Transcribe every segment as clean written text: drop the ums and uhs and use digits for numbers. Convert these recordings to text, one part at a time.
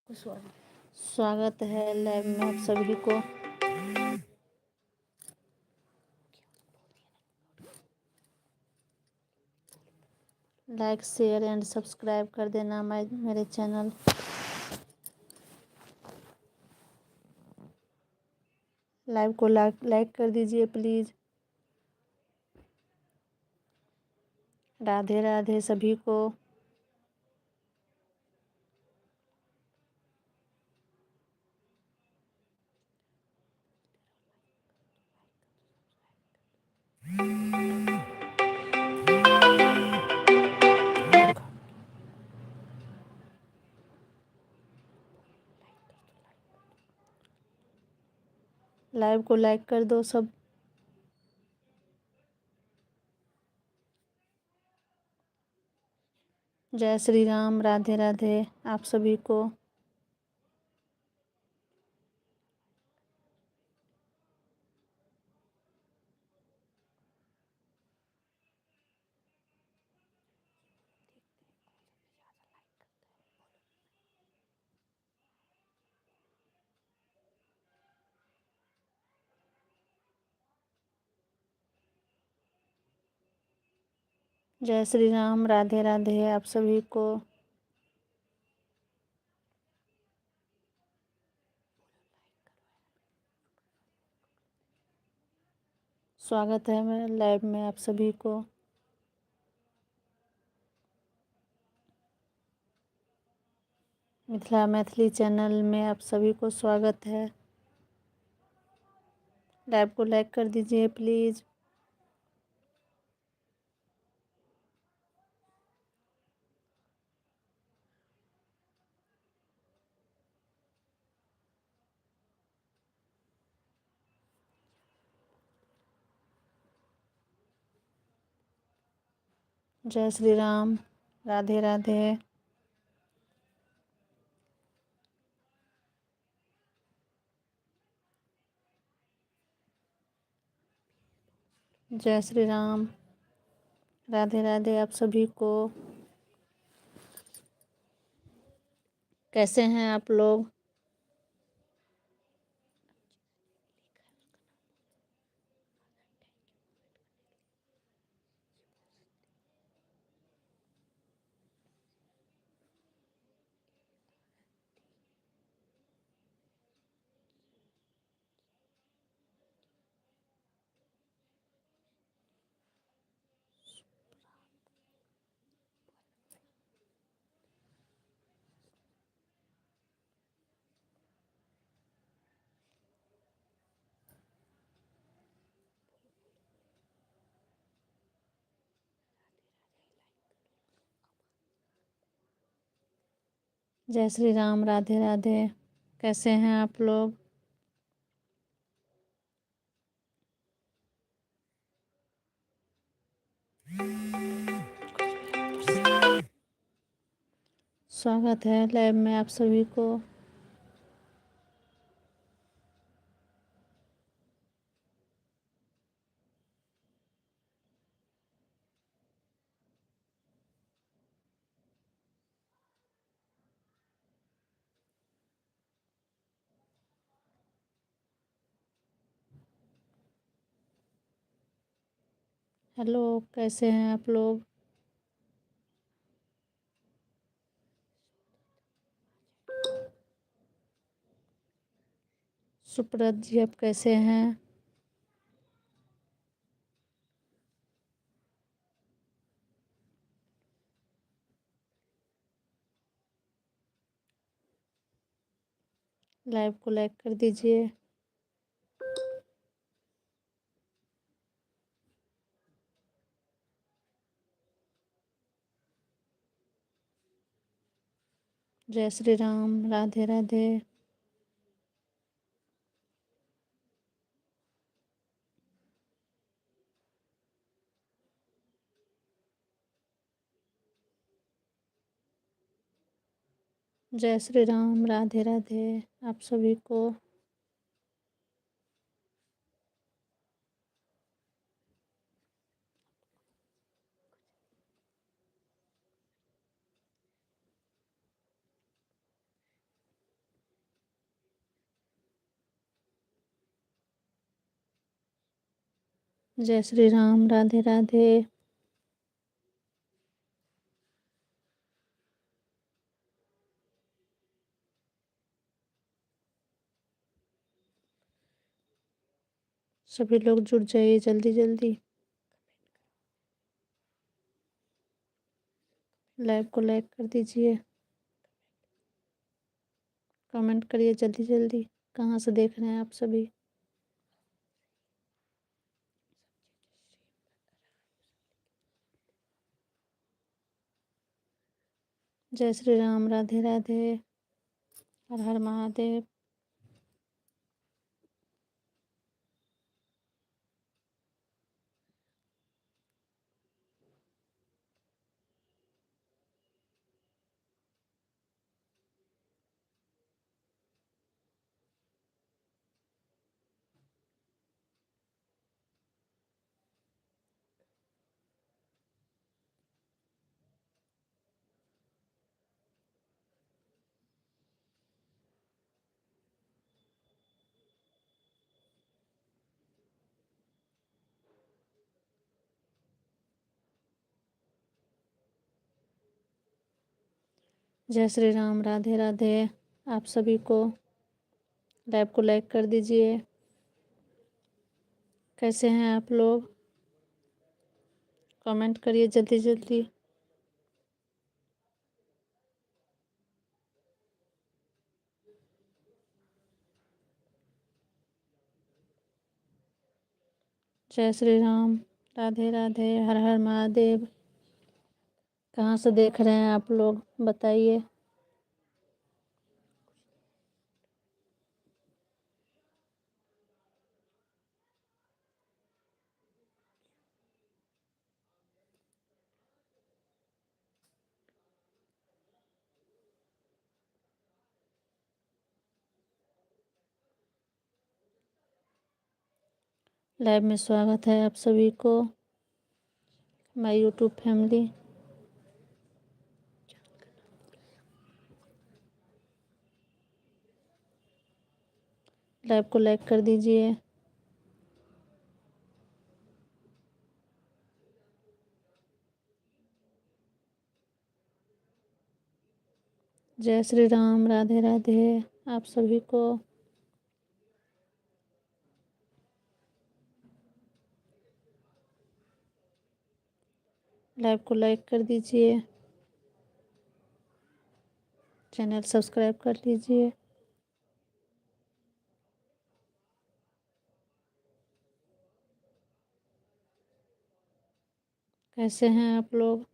स्वागत है लैब में आप सभी को। लाइक शेयर एंड सब्सक्राइब कर देना मेरे चैनल। लाइव को लाइक कर दीजिए प्लीज़। राधे राधे सभी को। लाइव को लाइक कर दो सब। जय श्री राम, राधे राधे आप सभी को। जय श्री राम, राधे राधे आप सभी को। स्वागत है मेरे लाइव में आप सभी को। मिथिला मैथिली चैनल में आप सभी को स्वागत है। लाइव को लाइक कर दीजिए प्लीज़। जय श्री राम, राधे राधे। जय श्री राम, राधे राधे आप सभी को। कैसे हैं आप लोग? जय श्री राम, राधे राधे। कैसे हैं आप लोग? स्वागत है लाइव में आप सभी को। हेलो, कैसे हैं आप लोग? सुप्रत जी आप कैसे हैं? लाइव को लाइक कर दीजिए। जय श्री राम, राधे राधे। जय श्री राम, राधे राधे आप सभी को। जय श्री राम। राधे राधे। सभी लोग जुड़ जाइए जल्दी जल्दी। लाइव को लाइक कर दीजिए। कमेंट करिए जल्दी जल्दी। कहाँ से देख रहे हैं आप सभी? जय श्री राम। राधे राधे। हर हर महादेव। जय श्री राम। राधे राधे। आप सभी को लाइव को लाइक कर दीजिए। कैसे हैं आप लोग? कमेंट करिए जल्दी जल्दी। जय श्री राम। राधे राधे। हर हर महादेव। कहाँ से देख रहे हैं आप लोग बताइए। लाइव में स्वागत है आप सभी को। My YouTube family. लाइव को लाइक कर दीजिए। जय श्री राम। राधे राधे। आप सभी को लाइव को लाइक कर दीजिए। चैनल सब्सक्राइब कर लीजिए। कैसे हैं आप लोग?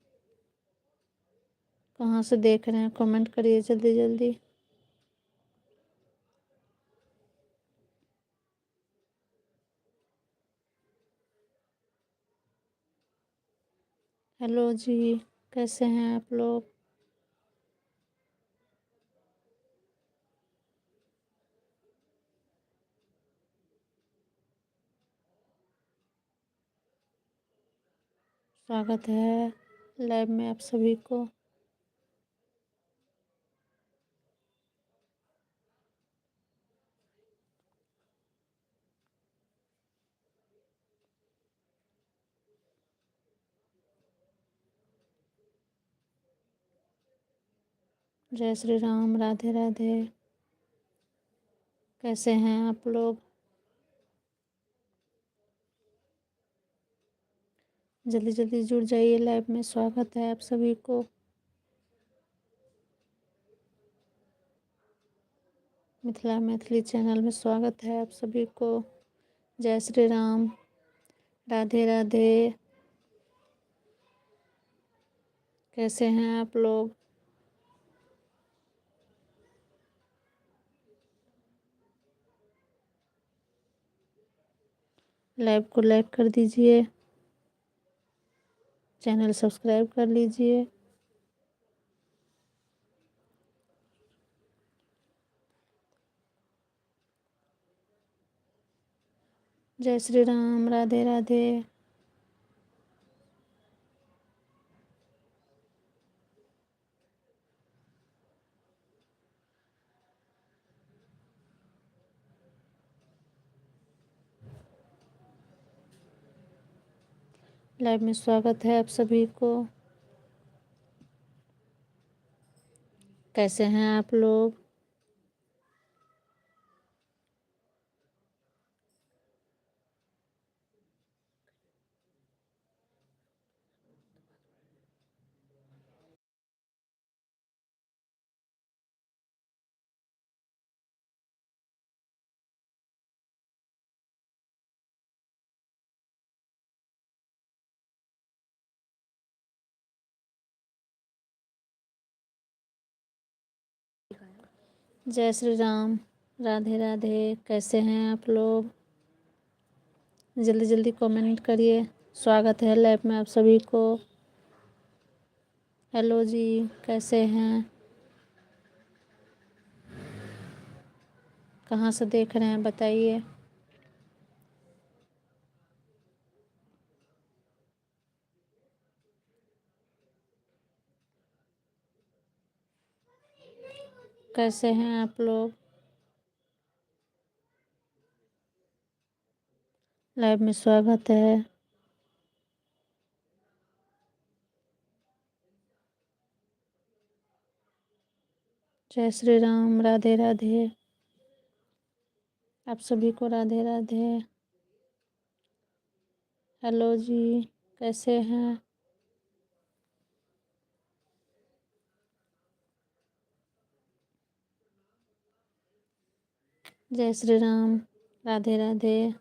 कहाँ से देख रहे हैं? कमेंट करिए जल्दी जल्दी। हेलो जी। कैसे हैं आप लोग? स्वागत है लाइव में आप सभी को। जय श्री राम। राधे राधे। कैसे हैं आप लोग? जल्दी जल्दी जुड़ जाइए। लाइव में स्वागत है आप सभी को। मिथिला मैथिली चैनल में स्वागत है आप सभी को। जय श्री राम। राधे राधे। कैसे हैं आप लोग? लाइव को लाइक कर दीजिए। चैनल सब्सक्राइब कर लीजिए। जय श्री राम। राधे राधे। लाइव में स्वागत है आप सभी को। कैसे हैं आप लोग? जय श्री राम, राधे राधे। कैसे हैं आप लोग? जल्दी जल्दी कमेंट करिए। स्वागत है लाइव में आप सभी को। हेलो जी, कैसे हैं? कहाँ से देख रहे हैं बताइए। कैसे हैं आप लोग? लाइव में स्वागत है। जय श्री राम, राधे राधे। आप सभी को राधे राधे। हेलो जी, कैसे हैं? जय श्री राम, राधे राधे।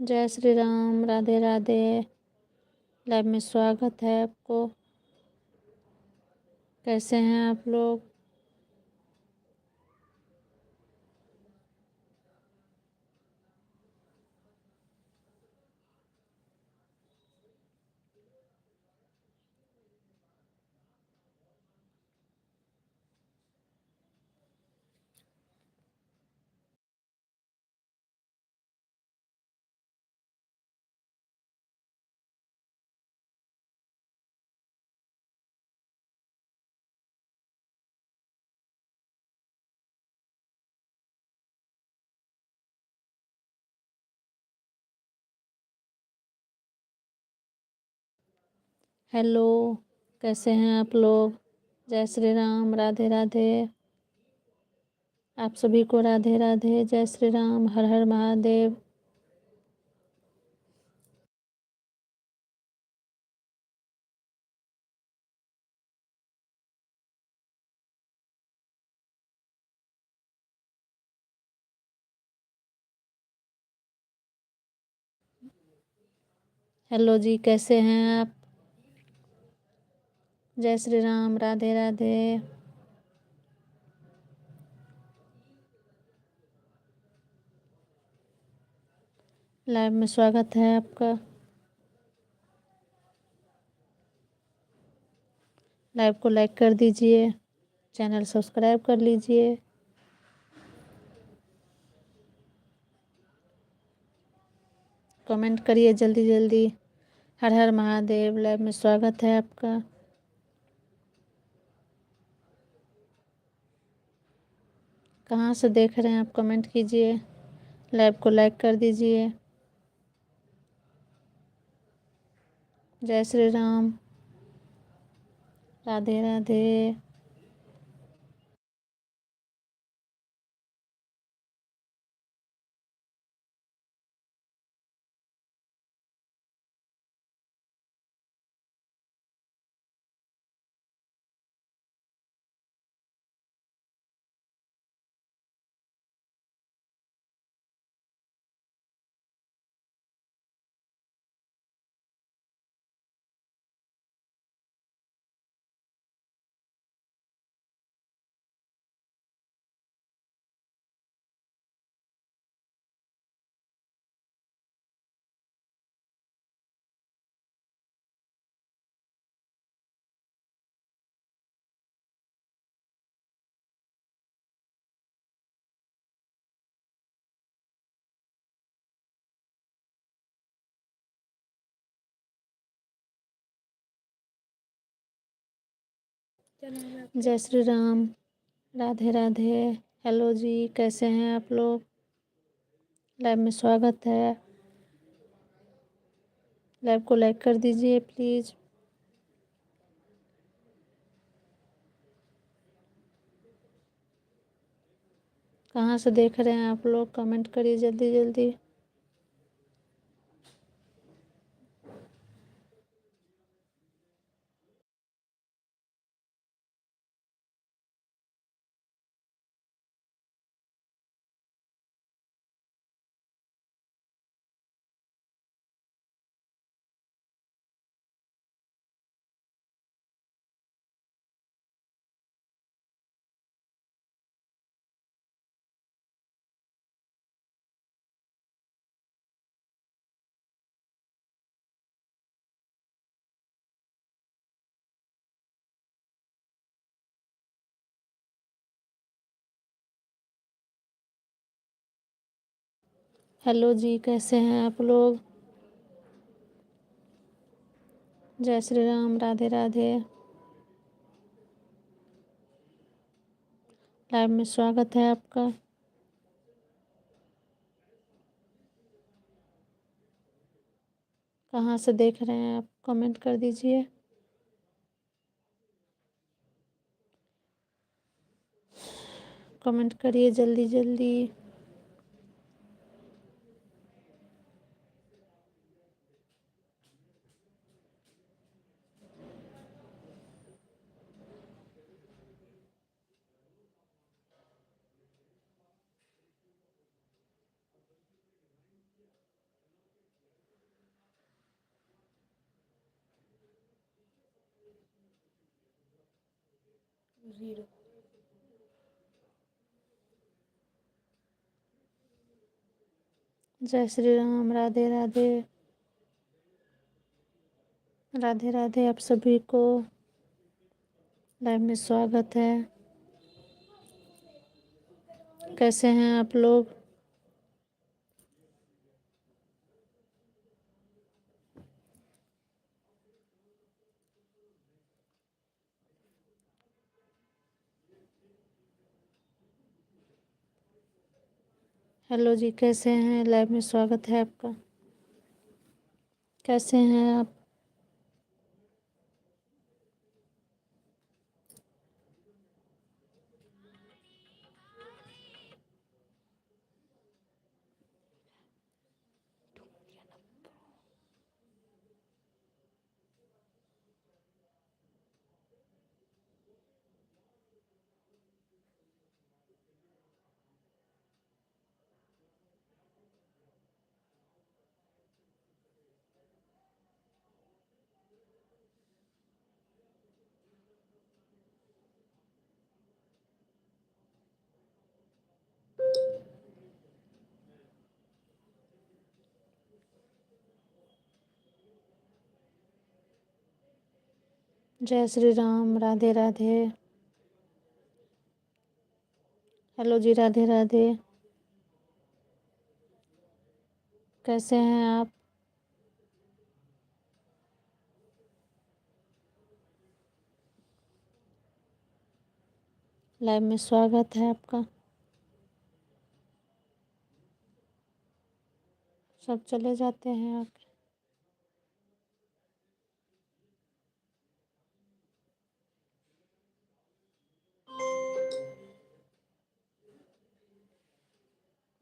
जय श्री राम, राधे राधे। लाइव में स्वागत है आपको। कैसे हैं आप लोग? हेलो, कैसे हैं आप लोग? जय श्री राम, राधे राधे। आप सभी को राधे राधे। जय श्री राम, हर हर महादेव। हेलो जी, कैसे हैं आप? जय श्री राम, राधे राधे। लाइव में स्वागत है आपका। लाइव को लाइक कर दीजिए। चैनल सब्सक्राइब कर लीजिए। कमेंट करिए जल्दी जल्दी। हर हर महादेव। लाइव में स्वागत है आपका। कहाँ से देख रहे हैं आप? कमेंट कीजिए। लाइव को लाइक कर दीजिए। जय श्री राम, राधे राधे। जय श्री राम, राधे राधे। हेलो जी, कैसे हैं आप लोग? लाइव में स्वागत है। लाइव को लाइक कर दीजिए प्लीज़। कहाँ से देख रहे हैं आप लोग? कमेंट करिए जल्दी जल्दी। हेलो जी, कैसे हैं आप लोग? जय श्री राम, राधे राधे। लाइव में स्वागत है आपका। कहाँ से देख रहे हैं आप? कमेंट कर दीजिए। कमेंट करिए जल्दी जल्दी। जय श्री राम, राधे राधे। राधे राधे, आप सभी को लाइव में स्वागत है। कैसे हैं आप लोग? हेलो जी, कैसे हैं? लाइव में स्वागत है आपका। कैसे हैं आप? जय श्री राम, राधे राधे। हेलो जी, राधे राधे। कैसे हैं आप? लाइव में स्वागत है आपका। सब चले जाते हैं आप।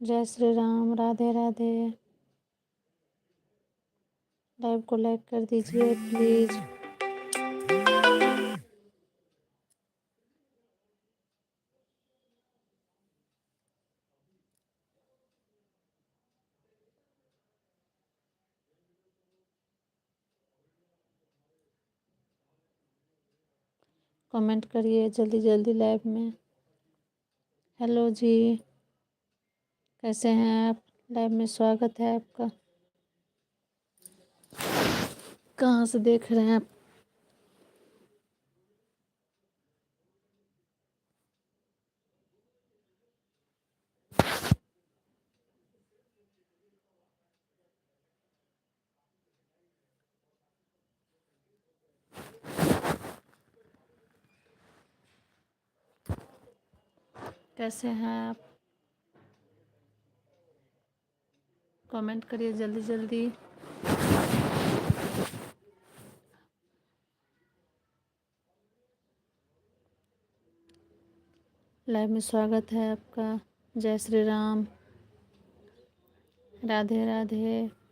जय श्री राम, राधे राधे। लाइव को लाइक कर दीजिए प्लीज। कमेंट करिए जल्दी जल्दी लाइव में। हेलो जी, कैसे हैं आप? लाइव में स्वागत है आपका। कहाँ से देख रहे हैं आप? कैसे हैं आप? कमेंट करिए जल्दी जल्दी। लाइव में स्वागत है आपका। जय श्री राम, राधे राधे।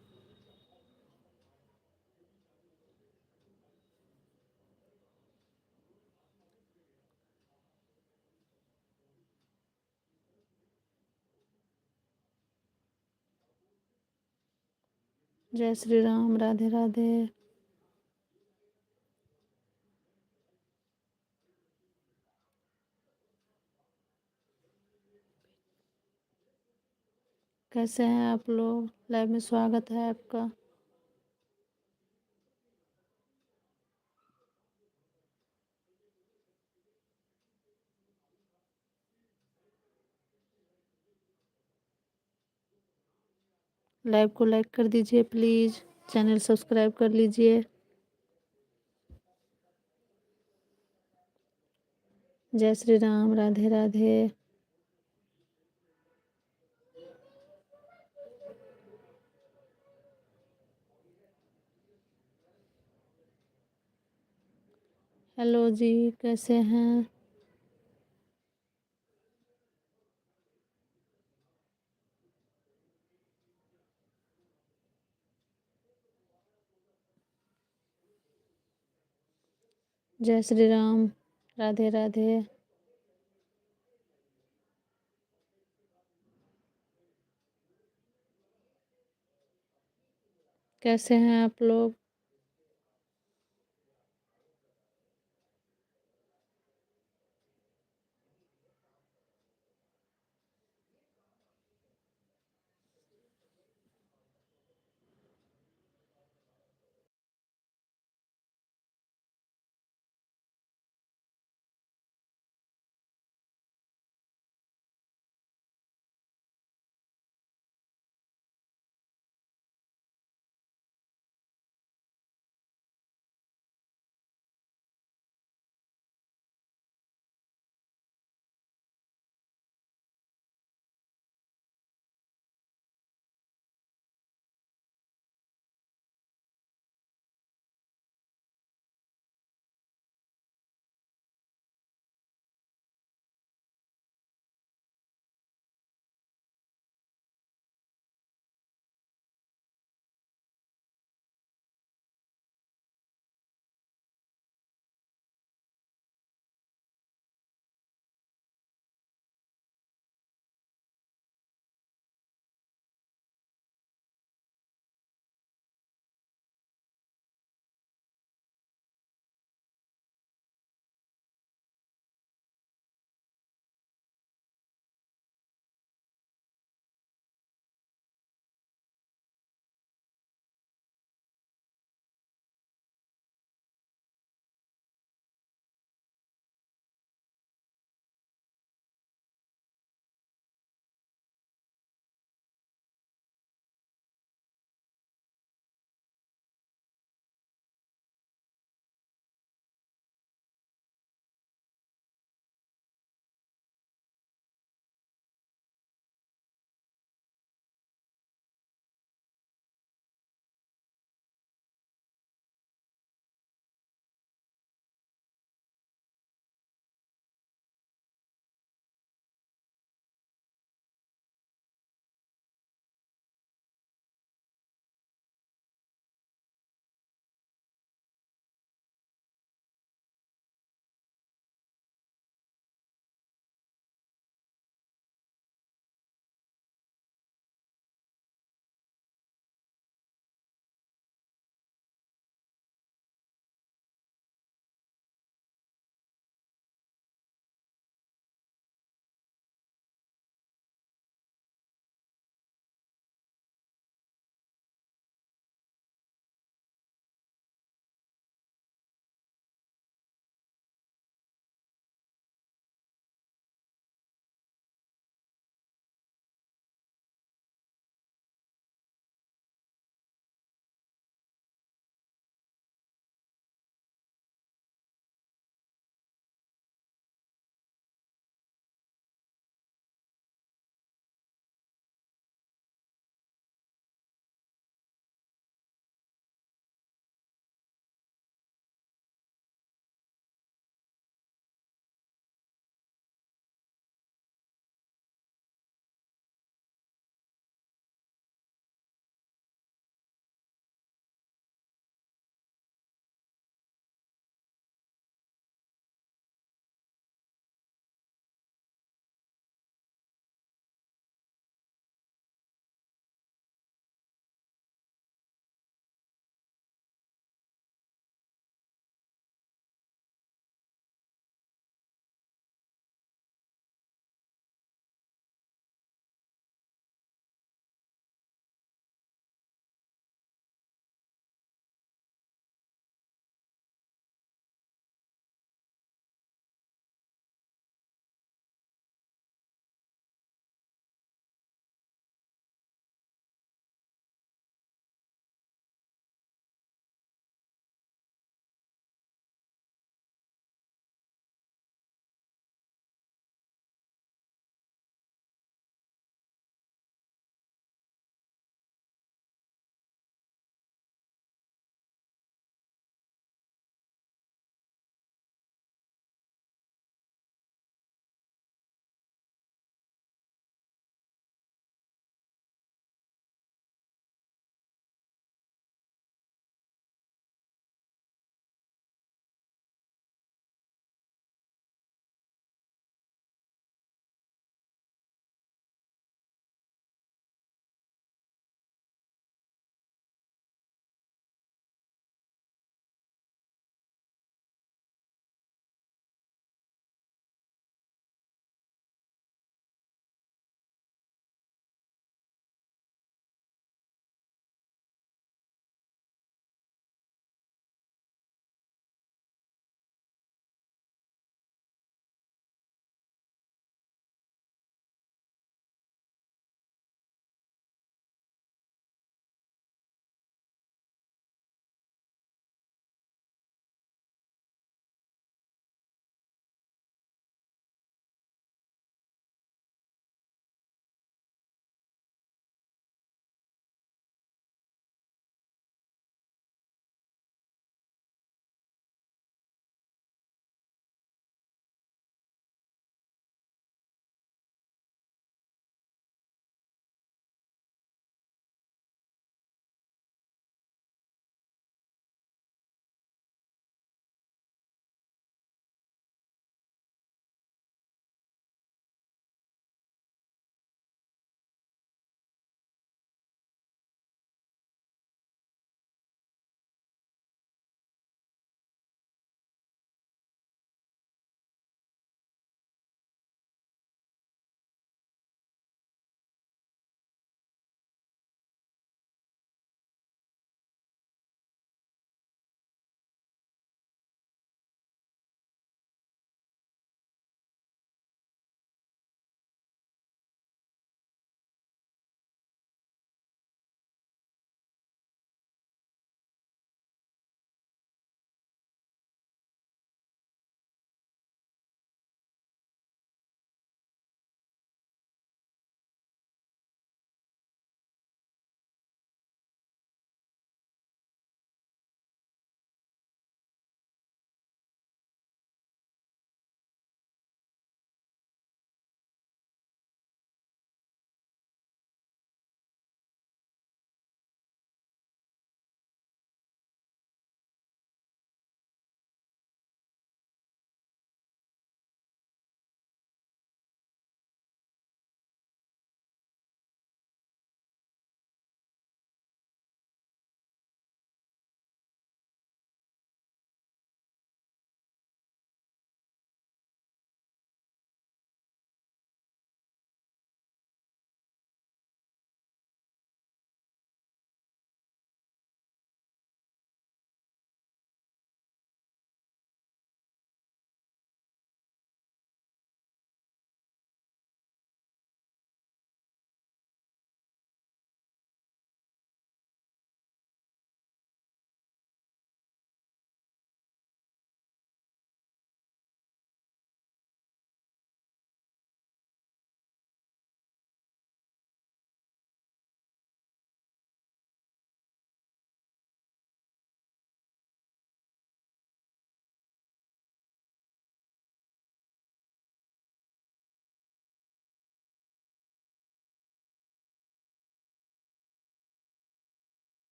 जय श्री राम, राधे राधे। कैसे हैं आप लोग? लाइव में स्वागत है आपका। लाइव को लाइक कर दीजिए प्लीज़। चैनल सब्सक्राइब कर लीजिए। जय श्री राम, राधे राधे। हेलो जी, कैसे हैं? जय श्री राम, राधे राधे। कैसे हैं आप लोग?